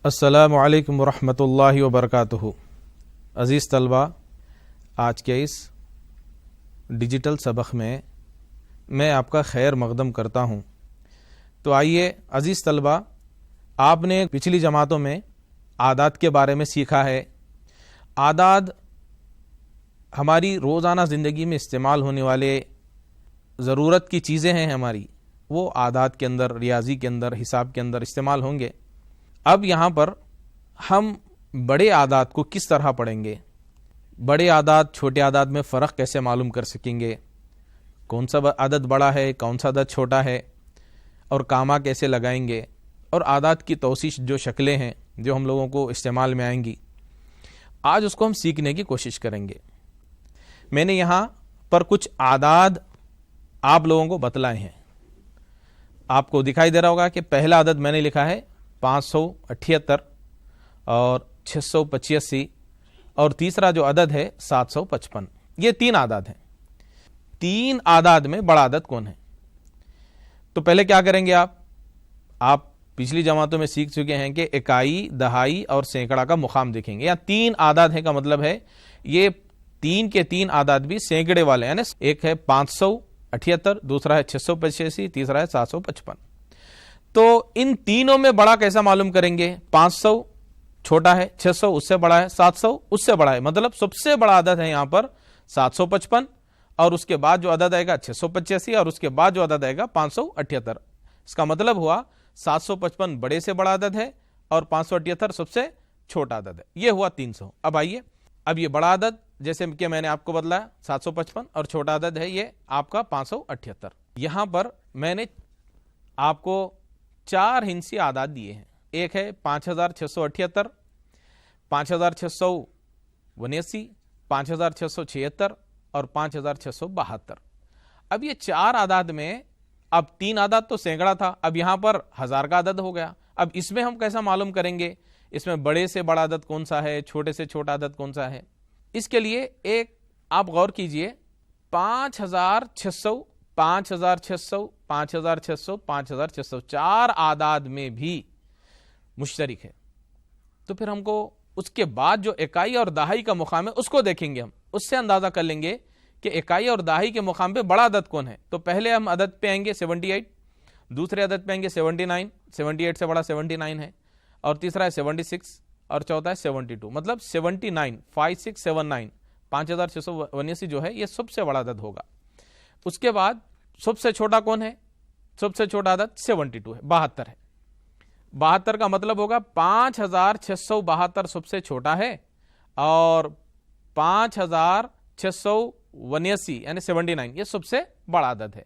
السلام علیکم ورحمۃ اللہ وبرکاتہ۔ عزیز طلبہ، آج کے اس ڈیجیٹل سبق میں آپ کا خیر مقدم کرتا ہوں۔ تو آئیے عزیز طلبہ، آپ نے پچھلی جماعتوں میں عادات کے بارے میں سیکھا ہے۔ عادات ہماری روزانہ زندگی میں استعمال ہونے والے ضرورت کی چیزیں ہیں ہماری، وہ عادات کے اندر، ریاضی کے اندر، حساب کے اندر استعمال ہوں گے۔ اب یہاں پر ہم بڑے عادات کو کس طرح پڑھیں گے، بڑے عادات چھوٹے عادات میں فرق کیسے معلوم کر سکیں گے، کون سا عدد بڑا ہے، کون سا عدد چھوٹا ہے، اور کامہ کیسے لگائیں گے، اور عادات کی توسیع جو شکلیں ہیں جو ہم لوگوں کو استعمال میں آئیں گی، آج اس کو ہم سیکھنے کی کوشش کریں گے۔ میں نے یہاں پر کچھ عادات آپ لوگوں کو بتلائے ہیں۔ آپ کو دکھائی دے رہا ہوگا کہ پہلا عدد میں نے لکھا ہے 578 اور 685، اور تیسرا جو عدد ہے 755۔ یہ تین عدد ہیں۔ تین عدد میں بڑا عدد کون ہے؟ تو پہلے کیا کریں گے، آپ پچھلی جماعتوں میں سیکھ چکے ہیں کہ اکائی، دہائی اور سینکڑا کا مقام دیکھیں گے۔ یا تین عدد ہے کا مطلب ہے یہ تین کے تین عدد بھی سینکڑے والے، یعنی ایک ہے 578، دوسرا ہے 685، تیسرا ہے 755۔ تو ان تینوں میں بڑا کیسا معلوم کریں گے؟ 500 چھوٹا ہے، 600 اس سے بڑا ہے، 700 اس سے بڑا ہے، مطلب سب سے بڑا عدد ہے یہاں پر 755، اور اس کے بعد جو عدد آئے گا 685، اور اس کے بعد جو عدد آئے گا 578۔ اس کا مطلب ہوا 755 بڑے سے بڑا عدد ہے اور 578 سب سے چھوٹا عدد ہے۔ یہ ہوا 300۔ اب آئیے، اب یہ بڑا عدد جیسے کہ میں نے آپ کو بتلایا 755، اور چھوٹا عدد ہے یہ آپ کا 578۔ یہاں پر میں نے آپ کو 4 ہندسی اعداد دیے ہیں۔ ایک ہے 5678، 5679، 5676 اور 5672۔ اب یہ 4 اعداد میں اب 3 اعداد تو سینکڑا تھا، اب یہاں پر 1000 کا عدد ہو گیا۔ اب اس میں ہم کیسا معلوم کریں گے، اس میں بڑے سے بڑا عدد کون سا ہے، چھوٹے سے چھوٹا عدد کون سا ہے؟ اس کے لیے ایک آپ غور کیجئے، 5600، 5600، 5600، 5600 4 اعداد میں بھی مشترک ہے۔ تو پھر ہم کو اس کے بعد جو اکائی اور دہائی کا مقام ہے اس کو دیکھیں گے، ہم اس سے اندازہ کر لیں گے کہ اکائی اور دہائی کے مقام پہ بڑا عدد کون ہے۔ تو پہلے ہم عدد پہ آئیں گے 78، دوسرے عدد پہ آئیں گے 79، 78 سے بڑا 79 ہے، اور تیسرا ہے 76، اور چوتھا ہے 72، مطلب 79، 5679، 5679 جو ہے یہ سب سے بڑا عدد ہوگا۔ اس کے بعد سب سے چھوٹا کون ہے؟ سب سے چھوٹا عدد 72 ہے، 72 ہے۔ 72 کا مطلب ہوگا 5672 سب سے چھوٹا ہے، اور 5679 یعنی 79 یہ سب سے بڑا عدد ہے۔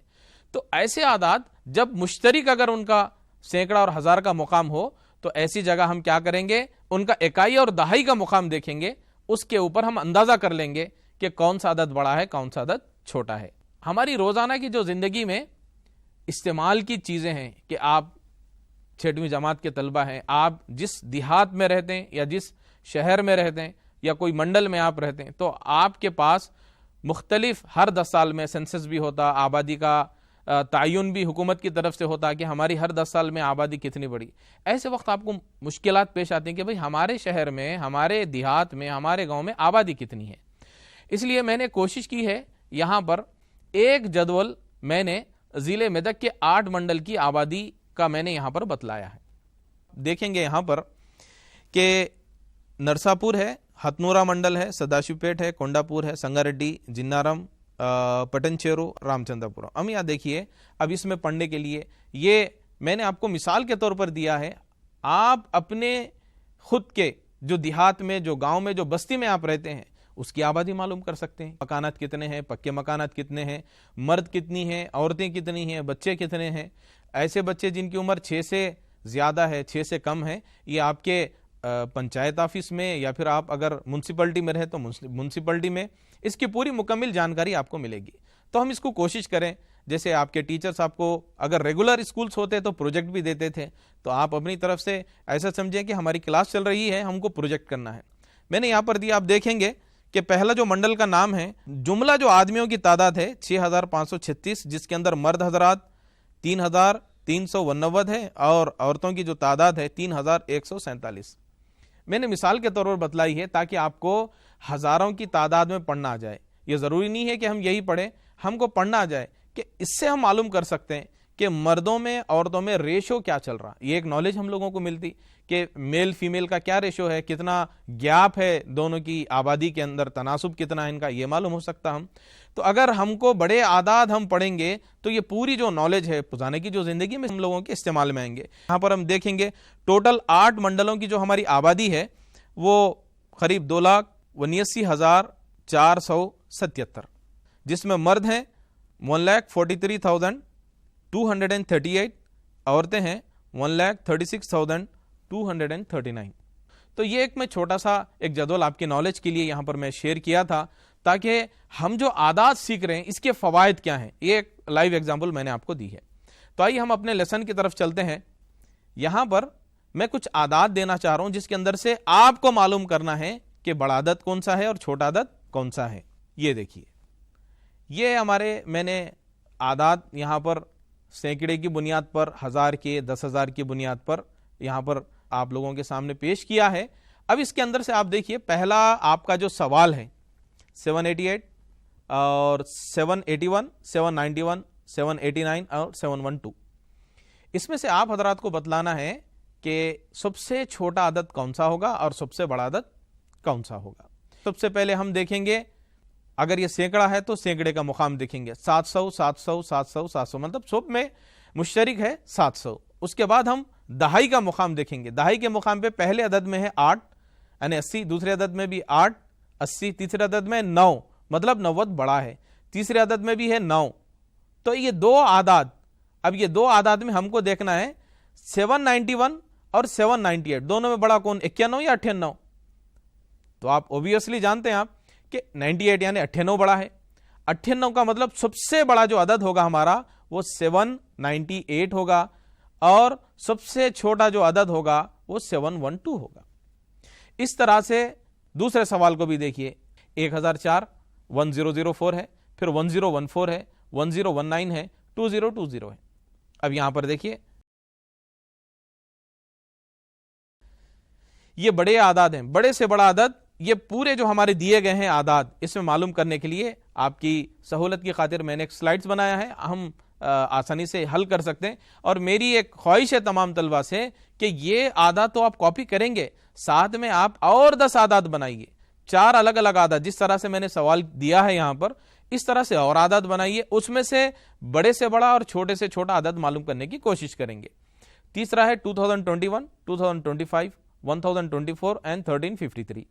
تو ایسے اعداد جب مشترک اگر ان کا سینکڑا اور 1000 کا مقام ہو تو ایسی جگہ ہم کیا کریں گے، ان کا اکائی اور دہائی کا مقام دیکھیں گے، اس کے اوپر ہم اندازہ کر لیں گے کہ کون سا عدد بڑا ہے، کون سا عدد چھوٹا ہے۔ ہماری روزانہ کی جو زندگی میں استعمال کی چیزیں ہیں، کہ آپ 6ویں جماعت کے طلبہ ہیں، آپ جس دیہات میں رہتے ہیں یا جس شہر میں رہتے ہیں یا کوئی منڈل میں آپ رہتے ہیں، تو آپ کے پاس مختلف ہر 10 سال میں سینسس بھی ہوتا، آبادی کا تعین بھی حکومت کی طرف سے ہوتا کہ ہماری ہر 10 سال میں آبادی کتنی بڑی۔ ایسے وقت آپ کو مشکلات پیش آتی ہیں کہ بھئی ہمارے شہر میں، ہمارے دیہات میں، ہمارے گاؤں میں آبادی کتنی ہے۔ اس لیے میں نے کوشش کی ہے، یہاں پر ایک جدول میں نے ضلع میدک کے 8 منڈل کی آبادی کا میں نے یہاں پر بتلایا ہے۔ دیکھیں گے یہاں پر کہ نرساپور ہے، ہتنورا منڈل ہے، سداشیو پیٹ ہے، کونڈاپور ہے، سنگاریڈی، جنارم، پٹن چیرو، رام چندر پورم۔ ہم یہاں دیکھیے، اب اس میں پڑھنے کے لیے یہ میں نے آپ کو مثال کے طور پر دیا ہے، آپ اپنے خود کے جو دیہات میں، جو گاؤں میں، جو بستی میں آپ رہتے ہیں اس کی آبادی معلوم کر سکتے ہیں۔ مکانات کتنے ہیں، پکے مکانات کتنے ہیں، مرد کتنی ہیں، عورتیں کتنی ہیں، بچے کتنے ہیں۔ ایسے بچے جن کی عمر 6 سے زیادہ ہے، 6 سے کم ہے، یہ آپ کے پنچایت آفس میں، یا پھر آپ اگر منسپلٹی میں رہے تو منسپلٹی میں اس کی پوری مکمل جانکاری آپ کو ملے گی۔ تو ہم اس کو کوشش کریں، جیسے آپ کے ٹیچرز آپ کو اگر ریگولر اسکولز ہوتے تو پروجیکٹ بھی دیتے تھے، تو آپ اپنی طرف سے ایسا سمجھیں کہ ہماری کلاس چل رہی ہے، ہم کو پروجیکٹ کرنا ہے۔ میں نے یہاں پر دیا، آپ دیکھیں گے کہ پہلا جو منڈل کا نام ہے، جملہ جو آدمیوں کی تعداد ہے 6536، جس کے اندر مرد حضرات 349 ہے اور عورتوں کی جو تعداد ہے 3147. میں نے مثال کے طور پر بتلائی ہے تاکہ آپ کو ہزاروں کی تعداد میں پڑھنا آ جائے. یہ ضروری نہیں ہے کہ ہم یہی پڑھیں, ہم کو پڑھنا آ جائے کہ اس سے ہم معلوم کر سکتے ہیں کہ مردوں میں عورتوں میں ریشو کیا چل رہا. یہ ایک نالج ہم لوگوں کو ملتی کہ میل فیمیل کا کیا ریشو ہے, کتنا گیپ ہے دونوں کی آبادی کے اندر, تناسب کتنا ہے ان کا, یہ معلوم ہو سکتا ہم. تو اگر ہم کو بڑے اعداد ہم پڑھیں گے تو یہ پوری جو نالج ہے پرانے کی جو زندگی میں ہم لوگوں کے استعمال میں آئیں گے. یہاں پر ہم دیکھیں گے ٹوٹل 8 منڈلوں کی جو ہماری آبادی ہے وہ قریب 2,79,477, جس میں مرد ہیں 1,43,238, عورتیں ہیں 1,36,239. تو یہ ایک میں چھوٹا سا ایک جدول آپ کی نالج کے لیے یہاں پر میں شیئر کیا تھا تاکہ ہم جو عادات سیکھ رہے ہیں اس کے فوائد کیا ہیں, یہ ایک لائیو ایگزامپل میں نے آپ کو دی ہے. تو آئیے ہم اپنے لیسن کی طرف چلتے ہیں. یہاں پر میں کچھ عادات دینا چاہ رہا ہوں جس کے اندر سے آپ کو معلوم کرنا ہے کہ بڑا عدد کون سا ہے اور چھوٹا عدد کون سا ہے. یہ دیکھیے, یہ ہمارے میں نے عادات یہاں پر سینکڑے کی بنیاد پر, 1000 کے 10,000 کی بنیاد پر یہاں پر آپ لوگوں کے سامنے پیش کیا ہے. اب اس کے اندر سے آپ دیکھیے پہلا آپ کا جو سوال ہے 788 اور 781 791 789 اور 712, اس میں سے آپ حضرات کو بتلانا ہے کہ سب سے چھوٹا عدد کون سا ہوگا اور سب سے بڑا عدد کون سا ہوگا. سب سے پہلے ہم دیکھیں گے اگر یہ سینکڑا ہے تو سینکڑے کا مقام دیکھیں گے 700 700 700 700, مطلب سب میں مشترک ہے 700. اس کے بعد ہم دہائی کا مقام دیکھیں گے. دہائی کے مقام پہ پہلے عدد میں ہے 8 یعنی 80, دوسرے عدد میں بھی 8 80, تیسرے عدد میں 9 مطلب 90 بڑا ہے, تیسرے عدد میں بھی ہے 9. تو یہ دو اعداد, اب یہ دو اعداد میں ہم کو دیکھنا ہے 791 اور 798 دونوں میں بڑا کون, 91 یا 98. تو آپ اوبیسلی جانتے ہیں آپ کہ 98 یعنی 98 بڑا ہے. 98 کا مطلب سب سے بڑا جو عدد ہوگا ہمارا وہ 798 ہوگا اور سب سے چھوٹا جو عدد ہوگا وہ 712 ہوگا. اس طرح سے دوسرے سوال کو بھی دیکھیے, 1004 1004 ہے, پھر 1014 ہے, 1019 ہے, 2020 ہے. اب یہاں پر دیکھیے یہ بڑے اعداد ہیں, بڑے سے بڑا عدد, یہ پورے جو ہمارے دیے گئے ہیں اعداد, اس میں معلوم کرنے کے لیے آپ کی سہولت کی خاطر میں نے ایک سلائیڈز بنایا ہے, ہم آسانی سے حل کر سکتے ہیں. اور میری ایک خواہش ہے تمام طلبہ سے کہ یہ اعداد تو آپ کاپی کریں گے, ساتھ میں آپ اور 10 اعداد بنائیے, 4 الگ الگ اعداد, جس طرح سے میں نے سوال دیا ہے یہاں پر اس طرح سے اور اعداد بنائیے, اس میں سے بڑے سے بڑا اور چھوٹے سے چھوٹا عدد معلوم کرنے کی کوشش کریں گے. تیسرا ہے 2021 2025 1024 اینڈ 1353.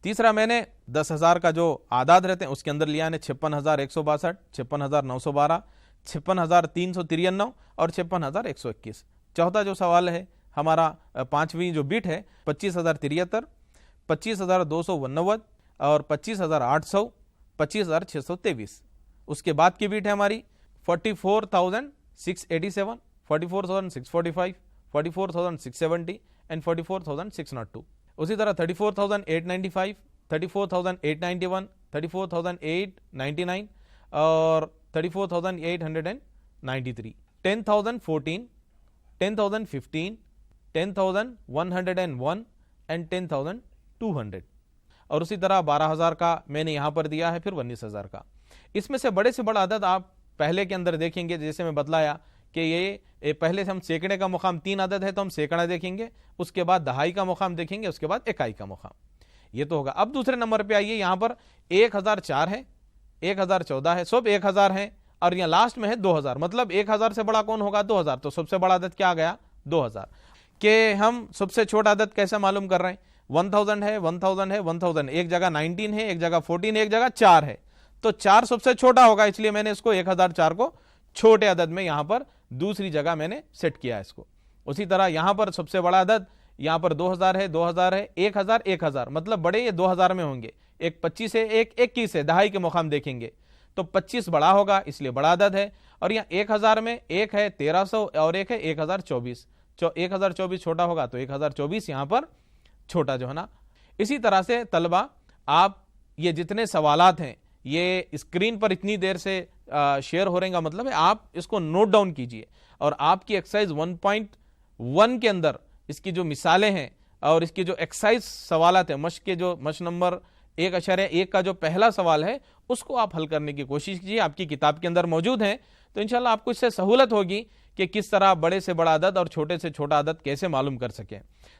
تیسرا میں نے 10,000 کا جو اعداد رہتے ہیں اس کے اندر لیا ہے 56,162 56,912 56,393 اور 56,121. چوتھا جو سوال ہے ہمارا پانچویں جو بٹ ہے 25,073 25,289 اور 25,800 25,623. اس کے بعد کی بٹ ہے ہماری 44,687 44,645 44,670 اینڈ 44,602. اسی طرح 34,895 34,891 34,899 اور 34,893. 10,014 10,015 10,101 اینڈ 10,200. اور اسی طرح 12,000 کا میں نے یہاں پر دیا ہے, پھر 19,000 کا. اس میں سے بڑے سے بڑا عدد آپ پہلے کے اندر دیکھیں گے, جیسے میں بتلایا کہ یہ پہلے سے ہم سینکڑے کا مقام 3 عدد ہے تو ہم سینکڑا دیکھیں گے, اس کے بعد دہائی کا مقام دیکھیں گے, اس کے بعد اکائی کا مقام, یہ تو ہوگا. اب دوسرے نمبر پہ آئیے, یہاں پر 1004 ہے, 1014 ہے, سب 1000 ہیں اور یہاں لاسٹ میں ہے 2000, مطلب 1000 سے بڑا کون ہوگا 2000. تو سب سے بڑا عدد کیا گیا 2000. کہ ہم سب سے چھوٹا عدد کیسے معلوم کر رہے ہیں, 1000 ہے 1000 ہے 1000, ایک جگہ 19 ہے, ایک جگہ 14 ہے, ایک جگہ 4 ہے, تو 4 سب سے چھوٹا ہوگا, اس لیے میں نے اس کو 1004 کو چھوٹے عدد میں یہاں پر دوسری جگہ میں نے سیٹ کیا اس کو. اسی طرح یہاں پر سب سے بڑا عدد یہاں پر 2000 ہے 2000 ہے, 1000 1000, مطلب بڑے یہ 2000 میں ہوں گے, ایک 25 ہے ایک 21 ہے, دہائی کے مقام دیکھیں گے تو 25 بڑا ہوگا, اس لیے بڑا عدد ہے. اور یہاں 1000 میں ایک ہے 1300 اور ایک ہے 1024, 1024 چھوٹا ہوگا تو 1024 یہاں پر چھوٹا جو ہے نا. اسی طرح سے طلبہ آپ یہ جتنے سوالات ہیں یہ اسکرین پر اتنی دیر سے شیئر ہو رہے ہیں, مطلب ہے آپ اس کو نوٹ ڈاؤن کیجئے. اور آپ کی ایکسرسائز 1.1 کے اندر اس کی جو مثالیں ہیں اور اس کی جو ایکسرسائز سوالات ہیں، مشق کے جو مشق نمبر 1.1 کا جو پہلا سوال ہے اس کو آپ حل کرنے کی کوشش کیجیے، آپ کی کتاب کے اندر موجود ہیں، تو انشاءاللہ آپ کو اس سے سہولت ہوگی کہ کس طرح بڑے سے بڑا عدد اور چھوٹے سے چھوٹا عدد کیسے معلوم کر سکیں۔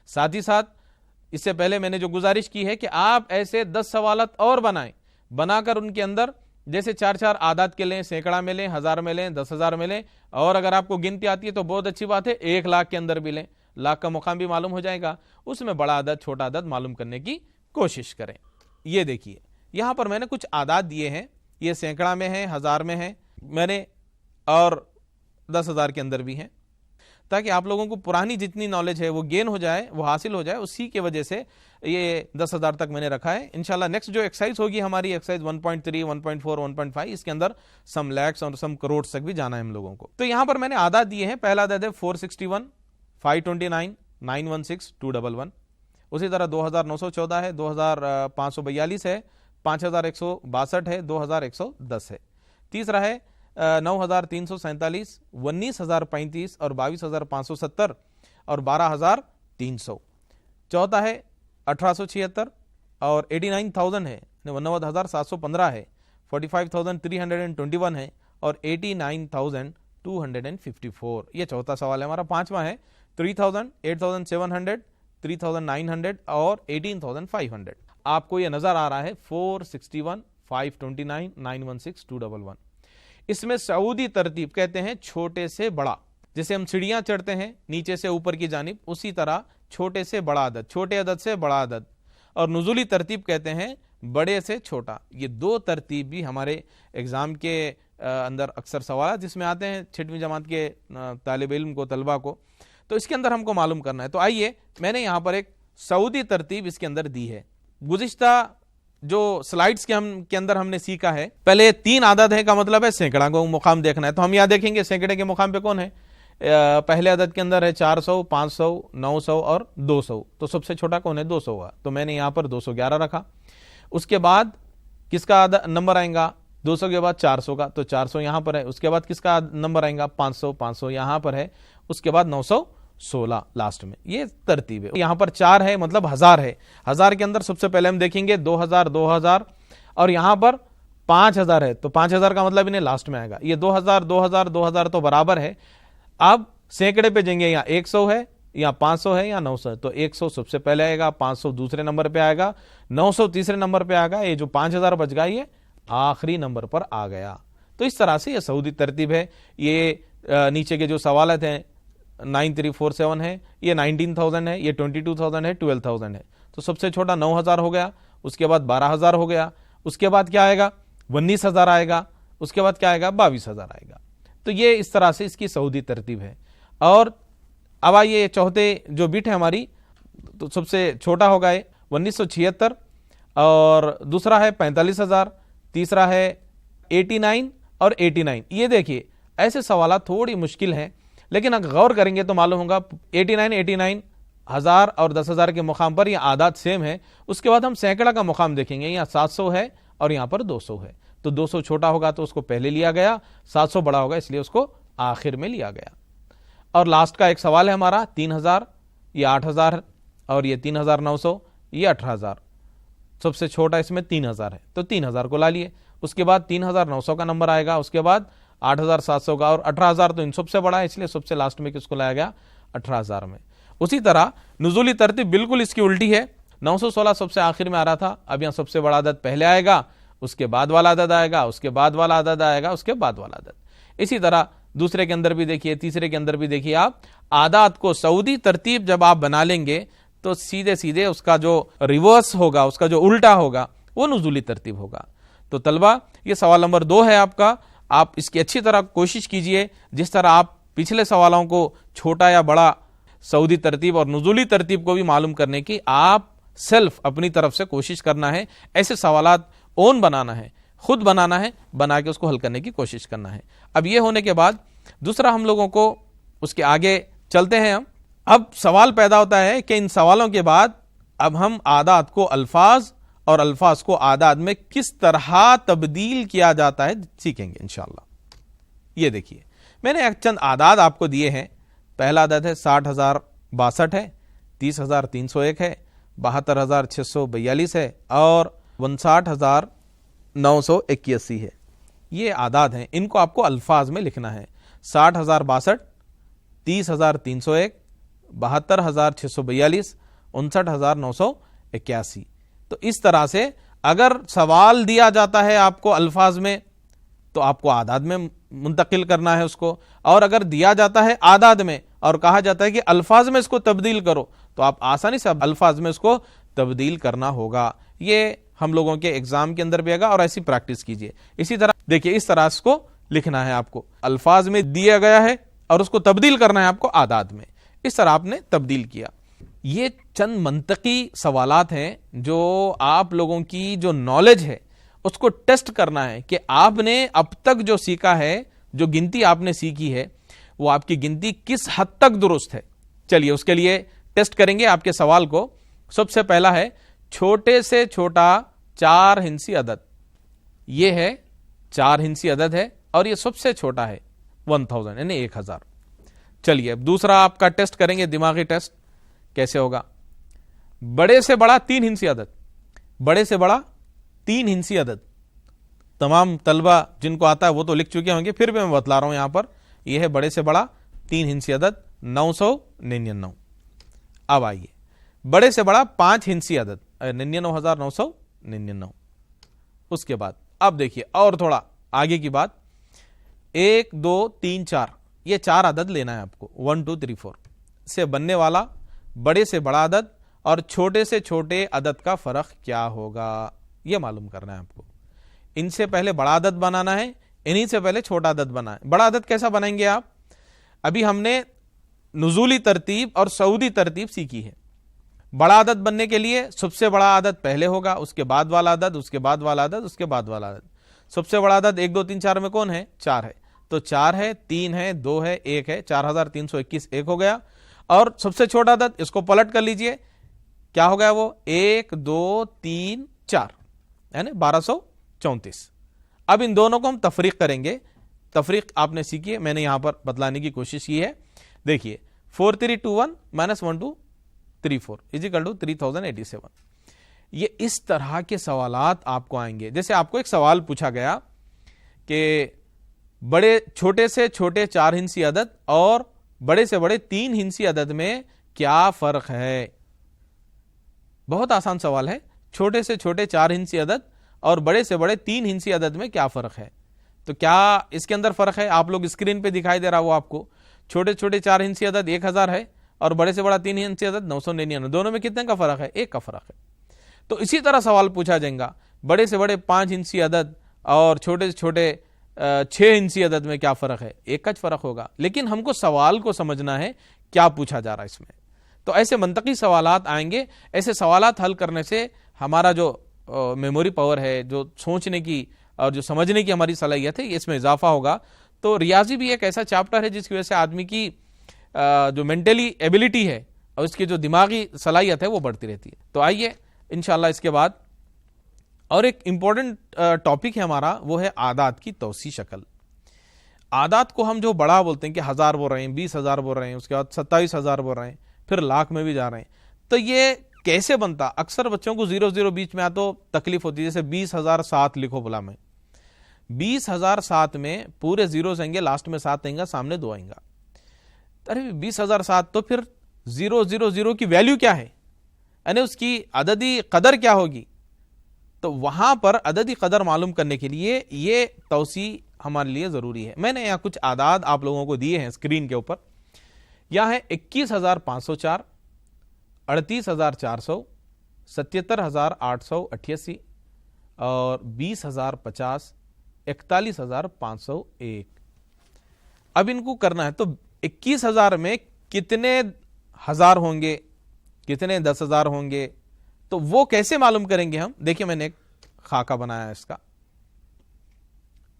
ساتھ ہی ساتھ اس سے پہلے میں نے جو گزارش کی ہے کہ آپ ایسے 10 سوالات اور بنائیں، بنا کر ان کے اندر جیسے 4 اعداد کے لیں، سینکڑا میں لیں، 1000 میں لیں، 10,000 میں لیں، اور اگر آپ کو گنتی آتی ہے تو بہت اچھی بات ہے، 1 لاکھ کے اندر بھی لیں، لاکھ کا مقام بھی معلوم ہو جائے گا، اس میں بڑا عدد چھوٹا عدد معلوم کرنے کی کوشش کریں۔ یہ دیکھیے یہاں پر میں نے کچھ اعداد دیے ہیں، یہ سینکڑا میں ہیں، 1000 میں ہیں میں نے، اور 10,000 کے اندر بھی ہیں، تاکہ آپ لوگوں کو پرانی جتنی نالج ہے وہ گین ہو جائے، وہ حاصل ہو جائے، اسی کی وجہ سے یہ 10,000 تک میں نے رکھا ہے۔ انشاءاللہ نیکسٹ جو ایکسرسائز ہوگی ہماری ایکسرسائز 1.3 1.4 1.5 اس کے اندر سم لیکس اور سم کروڑ تک بھی جانا ہے ہم لوگوں کو۔ تو یہاں پر میں نے اعداد دیے ہیں، پہلا عدد ہے 461 529 916 211، اسی طرح 2914 ہے، 2542 ہے، 5162 ہے، 2110 ہے، تیسرا ہے 9347 19035 اور 22570 اور 12300، چوتھا ہے 1876 اور 89,000 ہے، 99,715 ہے، 45,321 ہے اور 89,254۔ یہ چوتھا سوال ہے ہمارا۔ پانچواں ہے 3,000 8,700 3,900 اور 18,500۔ آپ کو یہ نظر آ رہا ہے 461 529 916 211۔ اس میں سعودی ترتیب کہتے ہیں چھوٹے سے بڑا، جیسے ہم سیڑھیاں چڑھتے ہیں نیچے سے اوپر کی جانب، اسی طرح چھوٹے سے بڑا عدد، چھوٹے عدد سے بڑا عدد، اور نزولی ترتیب کہتے ہیں بڑے سے چھوٹا۔ یہ دو ترتیب بھی ہمارے ایگزام کے اندر اکثر سوالات جس میں آتے ہیں 6ویں جماعت کے طالب علم کو، طلبہ کو، تو اس کے اندر ہم کو معلوم کرنا ہے۔ تو آئیے میں نے یہاں پر ایک سعودی ترتیب اس کے اندر دی ہے۔ گزشتہ جو سلائیڈز کے اندر ہم نے سیکھا ہے، پہلے 3 عدد ہے کا مطلب ہے سینکڑا کو مقام دیکھنا ہے، تو ہم یہاں دیکھیں گے سینکڑے کے مقام پہ کون ہے۔ پہلے عدد کے اندر ہے 400 500 900 اور 200، تو سب سے چھوٹا کون ہے؟ 200 ہوا، تو میں نے یہاں پر 211 رکھا۔ اس کے بعد کس کا نمبر آئے گا؟ 200 کے بعد 400 کا، تو 400 یہاں پر ہے۔ اس کے بعد کس کا نمبر آئے گا؟ 500 یہاں پر ہے۔ اس کے بعد 916 لاسٹ میں۔ یہ ترتیب ہے۔ یہاں پر 4 ہے مطلب 1000 ہے، 1000 کے اندر سب سے پہلے ہم دیکھیں گے 2000 اور یہاں پر 5000 ہے، تو 5000 کا مطلب انہیں لاسٹ میں آئے گا۔ یہ 2000 تو برابر ہے۔ اب سینکڑے پہ جائیں گے، یہاں 100 ہے یا 500 ہے یا 900 ہے، تو 100 سب سے پہلے آئے گا، 500 دوسرے نمبر پہ آئے گا، 900 تیسرے نمبر پہ آئے گا، یہ جو 5000 بچ گا یہ آخری نمبر پر آ گیا۔ تو اس طرح سے یہ سعودی ترتیب ہے۔ یہ نیچے کے جو سوالات ہیں 9347 ہے، یہ 19,000 ہے، یہ 22,000 ہے، 12,000 ہے، تو سب سے چھوٹا 9,000 ہو گیا، اس کے بعد 12,000 ہو گیا، اس کے بعد کیا آئے گا؟ 19,000 آئے گا، اس کے بعد کیا آئے گا؟ 22,000 آئے گا۔ تو یہ اس طرح سے اس کی سعودی ترتیب ہے۔ اور اب آئیے چوتھے جو بٹ ہے ہماری، تو سب سے چھوٹا ہوگا یہ 1976 اور دوسرا ہے 45,000، تیسرا ہے 89 اور 89۔ یہ دیکھیے ایسے سوالات تھوڑی مشکل ہیں، لیکن اگر غور کریں گے تو معلوم ہوگا 89 1000 اور 10,000 کے مقام پر یہ اعداد سیم ہے۔ اس کے بعد ہم سینکڑا کا مقام دیکھیں گے، یہاں 700 ہے اور یہاں پر 200 ہے، تو 200 چھوٹا ہوگا تو اس کو پہلے لیا گیا، 700 بڑا ہوگا اس لیے اس کو آخر میں لیا گیا۔ اور لاسٹ کا ایک سوال ہے ہمارا 3000، یہ 8000 اور یہ 3900، یہ 18,000، سب سے چھوٹا اس میں 3000 ہے، تو 3000 کو لا لیے۔ اس کے بعد 3900 کا نمبر آئے گا، اس کے بعد 8700 کا، اور 18,000 تو ان سب سے بڑا ہے اس لیے سب سے لاسٹ میں کس کو لایا گیا؟ 18,000 میں۔ اسی طرح نزولی ترتیب بالکل اس کی الٹی ہے، 916 سب سے آخر میں آ رہا تھا، اب یہاں سب سے بڑا عدد پہلے آئے گا، اس کے بعد والا عدد آئے گا، اس کے بعد والا عدد آئے گا، اس کے بعد والا عدد۔ اسی طرح دوسرے کے اندر بھی دیکھیے، تیسرے کے اندر بھی دیکھیے، آپ اعداد کو سعودی ترتیب جب آپ بنا لیں گے تو سیدھے اس کا جو ریورس ہوگا، اس کا جو الٹا ہوگا وہ نزولی ترتیب ہوگا۔ تو طلبہ یہ سوال نمبر 2 ہے آپ کا، آپ اس کی اچھی طرح کوشش کیجئے، جس طرح آپ پچھلے سوالوں کو چھوٹا یا بڑا سعودی ترتیب اور نزولی ترتیب کو بھی معلوم کرنے کی آپ سیلف اپنی طرف سے کوشش کرنا ہے، ایسے سوالات اون بنانا ہے، خود بنانا ہے، بنا کے اس کو حل کرنے کی کوشش کرنا ہے۔ اب یہ ہونے کے بعد دوسرا ہم لوگوں کو اس کے آگے چلتے ہیں۔ ہم اب سوال پیدا ہوتا ہے کہ ان سوالوں کے بعد اب ہم اعداد کو الفاظ اور الفاظ کو اعداد میں کس طرح تبدیل کیا جاتا ہے سیکھیں گے انشاءاللہ۔ یہ دیکھیے میں نے ایک چند اعداد آپ کو دیے ہیں. پہلا عدد ہے 60,062 ہے, 30,301 ہے, 72,642 ہے اور 59,981 ہے. یہ اعداد ہیں, ان کو آپ کو الفاظ میں لکھنا ہے. 60,062, 30,301, 72,642, 59,981. تو اس طرح سے اگر سوال دیا جاتا ہے آپ کو الفاظ میں تو آپ کو اعداد میں منتقل کرنا ہے اس کو, اور اگر دیا جاتا ہے اعداد میں اور کہا جاتا ہے کہ الفاظ میں اس کو تبدیل کرو تو آپ آسانی سے الفاظ میں اس کو تبدیل کرنا ہوگا. یہ ہم لوگوں کے ایگزام کے اندر بھی آگا اور ایسی پریکٹس کیجئے. اسی طرح دیکھیے اس طرح اس کو لکھنا ہے آپ کو, الفاظ میں دیا گیا ہے اور اس کو تبدیل کرنا ہے آپ کو اعداد میں. اس طرح آپ نے تبدیل کیا. یہ چند منطقی سوالات ہیں جو آپ لوگوں کی جو نالج ہے اس کو ٹیسٹ کرنا ہے کہ آپ نے اب تک جو سیکھا ہے, جو گنتی آپ نے سیکھی ہے, وہ آپ کی گنتی کس حد تک درست ہے. چلیے اس کے لیے ٹیسٹ کریں گے آپ کے سوال کو. سب سے پہلا ہے چھوٹے سے چھوٹا 4 ہندسی عدد. یہ ہے 4 ہندسی عدد ہے اور یہ سب سے چھوٹا ہے 1000 یعنی 1000. چلیے اب دوسرا آپ کا ٹیسٹ کریں گے, دماغی ٹیسٹ. کیسے ہوگا؟ بڑے سے بڑا 3 ہندسی عدد. بڑے سے بڑا 3 ہندسی عدد. تمام طلبہ جن کو آتا ہے وہ تو لکھ چکے ہوں گے, پھر بھی میں بتلا رہا ہوں یہاں پر. یہ ہے بڑے سے بڑا 3 ہندسی عدد 999. اب آئیے بڑے سے بڑا 5 ہندسی عدد 99,999. اس کے بعد اب دیکھیے اور تھوڑا آگے کی بات, 1 2 3 4 یہ 4 عدد لینا ہے آپ کو. 1 2 3 4 سے بننے والا بڑے سے بڑا عدد اور چھوٹے سے چھوٹے عدد کا فرق کیا ہوگا یہ معلوم کرنا ہے آپ کو. ان سے پہلے بڑا عدد بنانا ہے, انہی سے پہلے چھوٹا عدد بنانا ہے. بڑا عدد کیسا بنائیں گے آپ؟ ابھی ہم نے نزولی ترتیب اور صعودی ترتیب سیکھی ہے. بڑا عدد بننے کے لیے سب سے بڑا عدد پہلے ہوگا, اس کے بعد والا عدد, اس کے بعد والا عدد, اس کے بعد والا عدد. سب سے بڑا عدد 1 2 3 4 میں کون ہے؟ 4 ہے. تو 4 ہے, 3 ہے, 2 ہے, 1 ہے, 4,321 ایک ہو گیا. اور سب سے چھوٹا عدد اس کو پلٹ کر لیجئے, کیا ہو گیا وہ؟ 1 2 3 4 یعنی 1234. اب ان دونوں کو ہم تفریق کریں گے. تفریق آپ نے سیکھی ہے, میں نے یہاں پر بتلانے کی کوشش کی ہے. دیکھیے 4321 -1234 = 3087. یہ اس طرح کے سوالات آپ کو آئیں گے. جیسے آپ کو ایک سوال پوچھا گیا کہ بڑے چھوٹے سے چھوٹے 4 ہندسی عدد اور بڑے سے بڑے 3 ہندسی عدد میں کیا فرق ہے. بہت آسان سوال ہے. چھوٹے سے چھوٹے 4 ہندسی عدد اور بڑے سے بڑے 3 ہندسی عدد میں کیا فرق ہے. تو کیا اس کے اندر فرق ہے؟ آپ لوگ اسکرین پہ دکھائی دے رہا وہ آپ کو. چھوٹے چھوٹے 4 ہندسی عدد 1000 ہے اور بڑے سے بڑا 3 ہندسی عدد 999. دونوں میں کتنے کا فرق ہے؟ 1 کا فرق ہے. تو اسی طرح سوال پوچھا جائے گا بڑے سے بڑے 5 ہندسی عدد اور چھوٹے سے چھوٹے 6 ہندسی عدد میں کیا فرق ہے؟ 1 کا فرق ہوگا. لیکن ہم کو سوال کو سمجھنا ہے کیا پوچھا جا رہا ہے اس میں. تو ایسے منطقی سوالات آئیں گے. ایسے سوالات حل کرنے سے ہمارا جو میموری پاور ہے, جو سوچنے کی اور جو سمجھنے کی ہماری صلاحیت ہے, اس میں اضافہ ہوگا. تو ریاضی بھی ایک ایسا چیپٹر ہے جس کی وجہ سے آدمی کی جو مینٹلی ایبلٹی ہے اور اس کی جو دماغی صلاحیت ہے وہ بڑھتی رہتی ہے. تو آئیے انشاءاللہ اس کے بعد اور ایک امپورٹنٹ ٹاپک ہے ہمارا, وہ ہے اعداد کی توسیع شکل. اعداد کو ہم جو بڑا بولتے ہیں کہ 1000 بول رہے ہیں, 20,000 بول رہے ہیں, اس کے بعد 27,000 بول رہے ہیں, پھر لاکھ میں بھی جا رہے ہیں. تو یہ کیسے بنتا؟ اکثر بچوں کو 0 بیچ میں آ تو تکلیف ہوتی ہے. جیسے 20,007 لکھو بلا میں 20,007 میں پورے زیروز آئیں گے, لاسٹ میں 7 آئیں گا, سامنے 2 آئیں گا. ارے 20,007 تو پھر 000 کی ویلیو کیا ہے, یعنی اس کی عددی قدر کیا ہوگی. تو وہاں پر عددی قدر معلوم کرنے کے لیے یہ توسیع ہمارے لیے ضروری ہے. میں نے یہاں کچھ اعداد آپ لوگوں کو دیے ہیں اسکرین کے اوپر. یہاں ہے 21,504, 38,400, 77,888 اور 20,050, 41,501. اب ان کو کرنا ہے تو 21,000 میں کتنے ہزار ہوں گے, کتنے 10,000 ہوں گے, تو وہ کیسے معلوم کریں گے ہم؟ دیکھیں میں نے ایک خاکہ بنایا ہے اس کا.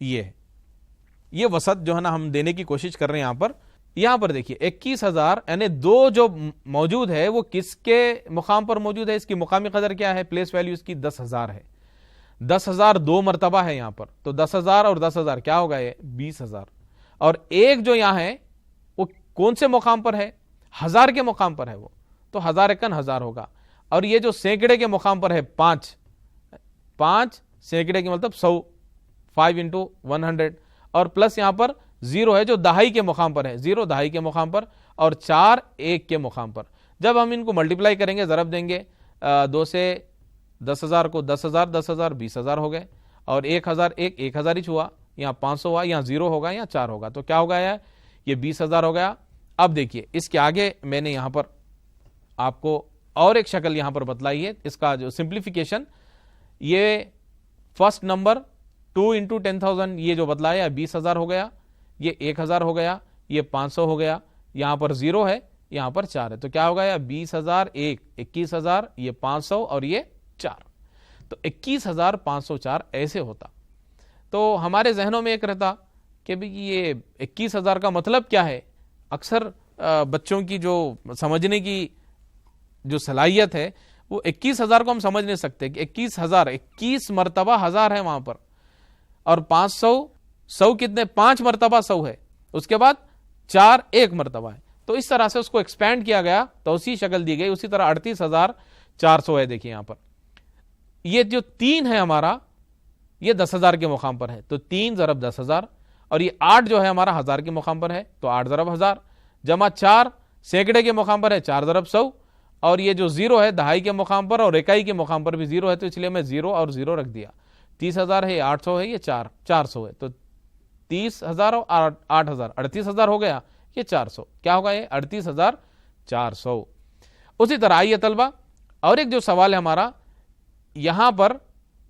یہ وسط جو ہے نا ہم دینے کی کوشش کر رہے ہیں یہاں پر دیکھیے 21,000 یعنی 2 جو موجود ہے وہ کس کے مقام پر موجود ہے, اس کی مقامی قدر کیا ہے, پلیس ویلیو اس کی 10,000 ہے. 10,000 2 مرتبہ ہے یہاں پر, تو 10,000 اور 10,000 کیا ہوگا, یہ 20,000. اور ایک جو یہاں ہے وہ کون سے مقام پر ہے؟ 1000 کے مقام پر ہے وہ، تو 1000 ایکن 1000 ہوگا. اور یہ جو سینکڑے کے مقام پر ہے 5 سینکڑے کے مطلب 100، 5 into 100، اور پلس یہاں پر 0 ہے جو دہائی کے مقام پر ہے، 0 دہائی کے مقام پر، اور 4 1 کے مقام پر. جب ہم ان کو ملٹیپلائی کریں گے، ضرب دیں گے 2 سے 10,000 کو 10,000 10,000 20,000 ہو گئے، اور 1,000 1,000 ہی ہوا، یہاں 500 ہوا، یہاں 0 ہوگا، یہاں 4 ہوگا، تو کیا ہو گیا؟ یہ 20,000 ہو گیا. اب دیکھیے اس کے آگے میں نے یہاں پر آپ کو اور ایک شکل یہاں پر بتلائی ہے، اس کا جو سمپلیفیکیشن، یہ فرسٹ نمبر 2 into 10,000 یہ جو بتلایا 20,000 ہو گیا، یہ 1,000 ہو گیا، یہ 500 ہو گیا، یہاں پر 0 ہے، یہاں پر 4 ہے، تو کیا ہو گیا؟ 20,000 21,000، یہ 500 اور یہ 4، تو 21,504 ایسے ہوتا. تو ہمارے ذہنوں میں ایک رہتا کہ بھئی یہ 21,000 کا مطلب کیا ہے. اکثر بچوں کی جو سمجھنے کی جو صلاحیت ہے وہ 21,000 کو ہم سمجھ نہیں سکتے کہ 21,000 21 مرتبہ 1000 ہے وہاں پر، اور 500 100 کتنے 5 مرتبہ 100 ہے، اس کے بعد 4 1 مرتبہ ہے. تو اس طرح سے اس کو ایکسپینڈ کیا گیا، توسیع شکل دی گئی. اسی طرح 38,400 ہے. دیکھیے یہاں پر یہ جو 3 ہے ہمارا، یہ 10,000 کے مقام پر ہے، تو 3 ضرب 10,000، اور یہ 8 جو ہے ہمارا 1000 کے مقام پر ہے، تو 8 ضرب 1000، جمع 4 سینکڑے کے مقام پر ہے، 4 ضرب 100، اور یہ جو 0 ہے دہائی کے مقام پر اور اکائی کے مقام پر بھی 0 ہے، تو اس لیے میں 0 اور 0 رکھ دیا. 30,000 ہے، 800 ہے، یہ 400 ہے، تو 30,000 اور 8,000 38,000 ہو گیا، یہ 400 کیا ہوگا؟ یہ 38,400. اسی طرح آئیے طلبہ اور ایک جو سوال ہے ہمارا، یہاں پر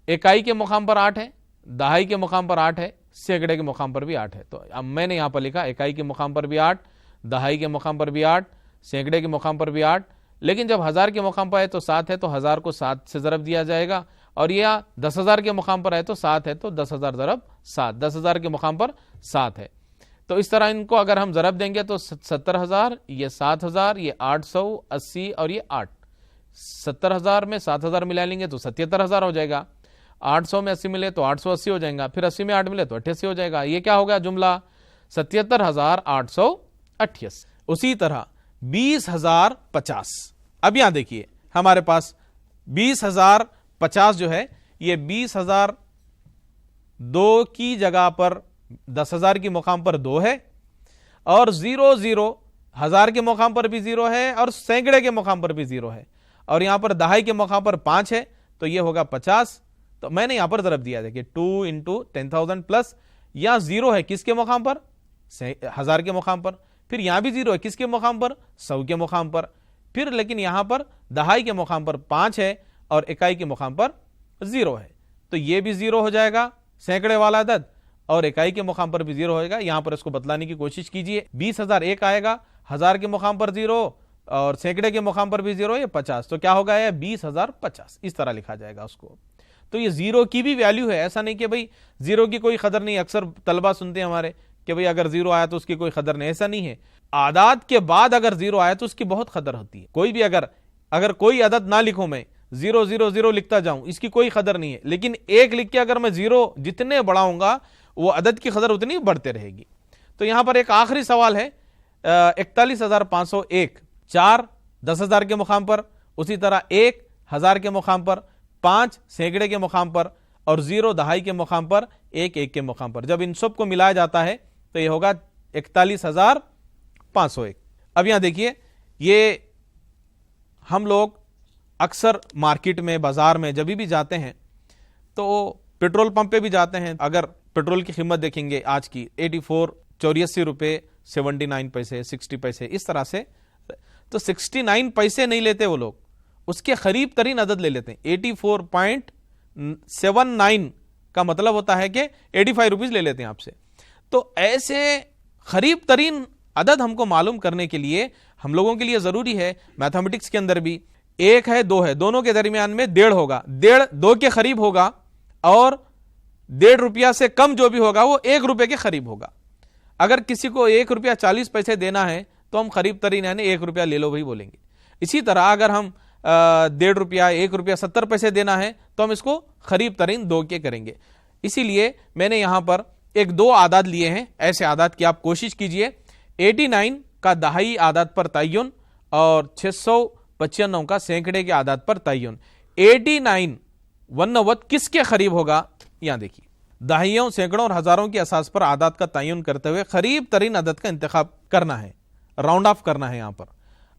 اکائی کے مقام پر 8 ہے، دہائی کے مقام پر 8 ہے، سینکڑے کے مقام پر بھی 8 ہے. تو اب میں نے یہاں پر لکھا اکائی کے مقام پر بھی 8، دہائی کے مقام پر بھی 8، سینکڑے کے مقام پر بھی 8، لیکن جب 1000 کے مقام پر ہے تو 7 ہے، تو 1000 کو 7 سے ضرب دیا جائے گا. اور یہ 10,000 کے مقام پر ہے تو 7 ہے، تو 10,000 ضرب 7، 10,000 کے مقام پر 7 ہے. تو اس طرح ان کو اگر ہم ضرب دیں گے تو 70,000، یہ 7,000، یہ 880 اور یہ 8. 70,000 میں 7,000 ملا لیں گے تو 77,000 ہو جائے گا. 800 میں 80 ملے تو 880 ہو جائے گا، پھر 80 میں 8 ملے تو 88 ہو جائے گا. یہ کیا ہوگا جملہ؟ 77,888. اسی طرح 20,050. اب یہاں دیکھیے ہمارے پاس 20,050 جو ہے، یہ 20,000 2 کی جگہ پر 10,000 کی مقام پر 2 ہے، اور 0 0 1000 کے مقام پر بھی 0 ہے، اور سینکڑے کے مقام پر بھی 0 ہے، اور یہاں پر دہائی کے مقام پر 5 ہے، تو یہ ہوگا 50. تو میں نے یہاں پر ضرب دیا، دیکھیے 2 into 10,000 پلس یہاں 0 ہے کس کے مقام پر؟ 1000 کے مقام پر، پھر یہاں بھی 0 ہے کس کے مقام پر؟ 100 کے مقام پر، پھر لیکن یہاں پر دہائی کے مقام پر 5 ہے اور اکائی کے مقام پر 0 ہے، تو یہ بھی 0 ہو جائے گا سینکڑے والا عدد، اور اکائی کے مقام پر بھی 0 ہوئے گا. یہاں پر اس کو بتلانے کی کوشش کیجئے. 20,001 آئے گا، 1000 کے مقام پر 0 اور سینکڑے کے مقام پر بھی 0، یہ 50، تو کیا ہوگا؟ یہ 20,050. اس طرح لکھا جائے گا اس کو. تو یہ 0 کی بھی ویلیو ہے، ایسا نہیں کہ بھئی 0 کی کوئی قدر نہیں. اکثر طلبہ سنتے ہیں ہمارے کہ بھئی اگر 0 آیا تو اس کی کوئی قدر نہیں، ایسا نہیں ہے. اعداد کے بعد اگر 0 آیا تو اس کی بہت قدر ہوتی ہے. کوئی بھی اگر کوئی عدد نہ لکھوں میں، 0 0 0 لکھتا جاؤں، اس کی کوئی قدر نہیں ہے، لیکن 1 لکھ کے اگر میں 0 جتنے بڑھاؤں گا وہ عدد کی قدر اتنی بڑھتے رہے گی. تو یہاں پر ایک آخری سوال ہے، 41,501. 4 10,000 کے مقام پر، اسی طرح 1 1000 کے مقام پر، 5 سینکڑے کے مقام پر، اور 0 دہائی کے مقام پر، 1 1 کے مقام پر. جب ان سب کو ملایا جاتا ہے تو یہ ہوگا 41,501. اب یہاں دیکھیے، یہ ہم لوگ اکثر مارکیٹ میں، بازار میں جب بھی جاتے ہیں تو پیٹرول پمپ پہ بھی جاتے ہیں. اگر پیٹرول کی قیمت دیکھیں گے آج کی 84 روپے 79 پیسے 60 پیسے اس طرح سے، تو 69 پیسے نہیں لیتے وہ لوگ، اس کے قریب ترین عدد لے لیتے ہیں. 84.79 کا مطلب ہوتا ہے کہ 85 روپیز لے لیتے ہیں آپ سے. تو ایسے قریب ترین عدد ہم کو معلوم کرنے کے لیے ہم لوگوں کے لیے ضروری ہے، میتھمیٹکس کے اندر بھی 1 ہے 2 ہے، دونوں کے درمیان میں 1.5 ہوگا، 1.5 2 کے قریب ہوگا، اور 1.5 روپیہ سے کم جو بھی ہوگا وہ 1 روپے کے قریب ہوگا. اگر کسی کو 1 روپیہ 40 پیسے دینا ہے تو ہم قریب ترین یعنی 1 روپیہ لے لو بھائی بولیں گے. اسی طرح اگر ہم 1.5 روپیہ 1 روپیہ 70 پیسے دینا ہے تو ہم اس کو قریب ترین 2 کے کریں گے. اسی لیے میں نے یہاں پر ایک دو اعداد لیے ہیں، ایسے اعداد کی آپ کوشش کیجئے 89 کا دہائی اعداد پر تعین اور 695 کا سینکڑے کے اعداد پر تعین۔ 89 190 کس کے قریب ہوگا؟ یہاں دیکھیے، دہائیوں، سینکڑوں اور ہزاروں کی اساس پر اعداد کا تعین کرتے ہوئے قریب ترین عدد کا انتخاب کرنا ہے، راؤنڈ آف کرنا ہے یہاں پر۔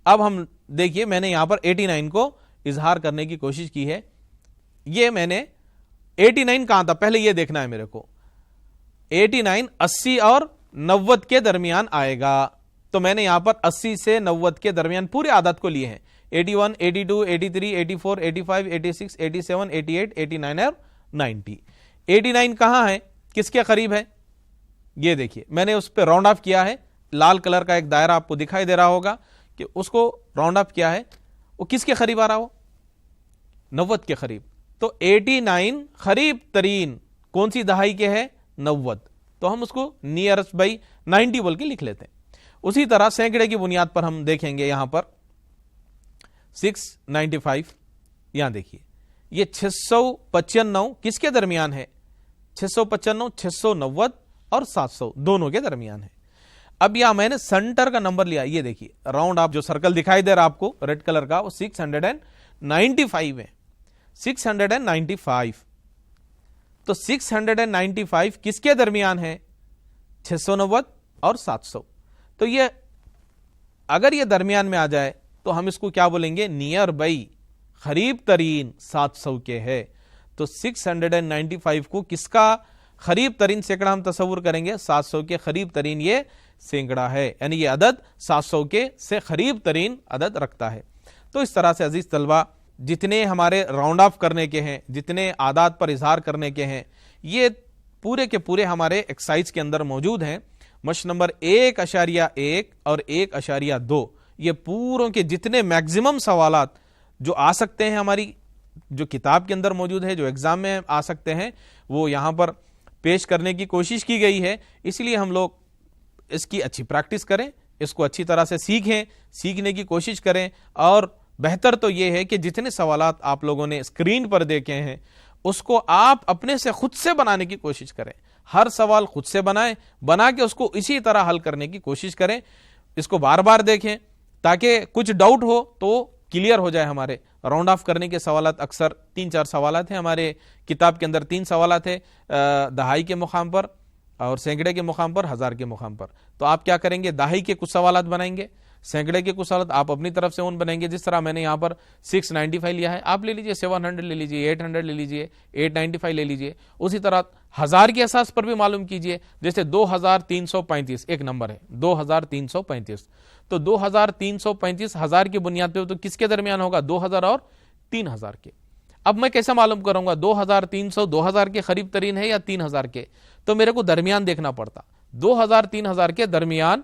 اب ہم دیکھیے، میں نے یہاں پر 89 کو اظہار کرنے کی کوشش کی ہے۔ یہ میں نے 89 کہاں تھا پہلے یہ دیکھنا ہے میرے کو۔ 89 80 اور 90 کے درمیان آئے گا، تو میں نے یہاں پر 80 سے 90 کے درمیان پورے عدد کو لیے ہیں، 81 82 83 84 85 86 87 88 89 اور 90۔ 89 کہاں ہے، کس کے قریب ہے؟ یہ دیکھیے، میں نے اس پہ راؤنڈ آف کیا ہے، لال کلر کا ایک دائرہ آپ کو دکھائی دے رہا ہوگا کہ اس کو راؤنڈ آف کیا ہے، وہ کس کے قریب آ رہا ہو؟ 90 کے قریب۔ تو 89 قریب ترین کون سی دہائی کے ہے؟ 90، تو ہم اس کو نیئرسٹ بائی 90 بول کے لکھ لیتے ہیں۔ اسی طرح سینکڑے کی بنیاد پر ہم دیکھیں گے یہاں پر 695، یہاں دیکھیے یہ 695 کس کے درمیان ہے؟ 695 690 اور 700 دونوں کے درمیان ہے۔ اب یہاں میں نے سنٹر کا نمبر لیا، یہ دیکھیے راؤنڈ آپ جو سرکل دکھائی دے رہا آپ کو ریڈ کلر کا، وہ 695 ہے، 695۔ تو 695 کس کے درمیان ہے؟ 690 اور 700۔ تو یہ اگر یہ درمیان میں آ جائے تو ہم اس کو کیا بولیں گے؟ نیئر بائی، قریب ترین 700 کے ہے۔ تو 695 کو کس کا قریب ترین سینکڑا ہم تصور کریں گے؟ 700 کے قریب ترین یہ سینکڑا ہے، یعنی یہ عدد 700 کے سے قریب ترین عدد رکھتا ہے۔ تو اس طرح سے عزیز طلبہ، جتنے ہمارے راؤنڈ آف کرنے کے ہیں، جتنے اعداد پر اظہار کرنے کے ہیں، یہ پورے کے پورے ہمارے ایکسرسائز کے اندر موجود ہیں۔ مشق نمبر 1.1 اور 1.2، یہ پوروں کے جتنے میکزیمم سوالات جو آ سکتے ہیں ہماری جو کتاب کے اندر موجود ہے، جو ایگزام میں آ سکتے ہیں، وہ یہاں پر پیش کرنے کی کوشش کی گئی ہے۔ اس لیے ہم لوگ اس کی اچھی پریکٹس کریں، اس کو اچھی طرح سے سیکھیں، سیکھنے کی کوشش کریں، اور بہتر تو یہ ہے کہ جتنے سوالات آپ لوگوں نے اسکرین پر دیکھے ہیں اس کو آپ اپنے سے خود سے بنانے کی کوشش کریں۔ ہر سوال خود سے بنائیں، بنا کے اس کو اسی طرح حل کرنے کی کوشش کریں، اس کو بار بار دیکھیں تاکہ کچھ ڈاؤٹ ہو تو کلیئر ہو جائے۔ ہمارے راؤنڈ آف کرنے کے سوالات اکثر 3-4 سوالات ہیں، ہمارے کتاب کے اندر 3 سوالات ہیں، دہائی کے مقام پر اور سینکڑے کے مقام پر، ہزار کے مقام پر۔ تو آپ کیا کریں گے؟ دہائی کے کچھ سوالات بنائیں گے، سینکڑے کے کچھ سوالات آپ اپنی طرف سے ان بنائیں گے، جس طرح میں نے یہاں پر 695 لیا ہے، آپ لے لیجئے 700 لے لیجئے، 800 لے لیجئے، 895 لے لیجئے۔ اسی طرح ہزار کے اساس پر بھی معلوم کیجئے، جیسے 2335 ایک نمبر ہے 2335، تو 2335 ہزار کی بنیاد پہ تو کس کے درمیان ہوگا؟ 2000 اور 3000 کے۔ اب میں کیسے معلوم کروں گا 2300 2000 کے قریب ترین ہے یا 3000 کے؟ تو میرے کو درمیان دیکھنا پڑتا، 2000 3000 کے درمیان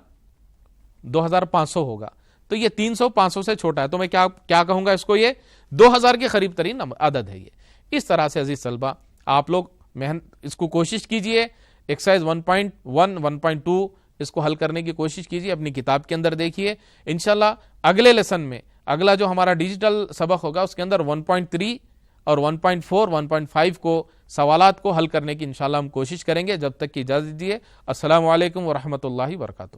2500 ہوگا، تو یہ 300 500 سے چھوٹا ہے، تو میں کیا کہوں گا اس کو؟ یہ 2000 کے قریب ترین عدد ہے۔ یہ اس طرح سے عزیز طلبہ آپ لوگ اس کو کوشش کیجئے، ایکسرسائز 1.1 1.2 اس کو حل کرنے کی کوشش کیجئے، اپنی کتاب کے اندر دیکھیے۔ انشاءاللہ اگلے لیسن میں، اگلا جو ہمارا ڈیجیٹل سبق ہوگا اس کے اندر 1.3 اور 1.4 1.5 کو سوالات کو حل کرنے کی انشاءاللہ ہم کوشش کریں گے۔ جب تک کی اجازت دیجیے، السلام علیکم ورحمۃ اللہ وبرکاتہ۔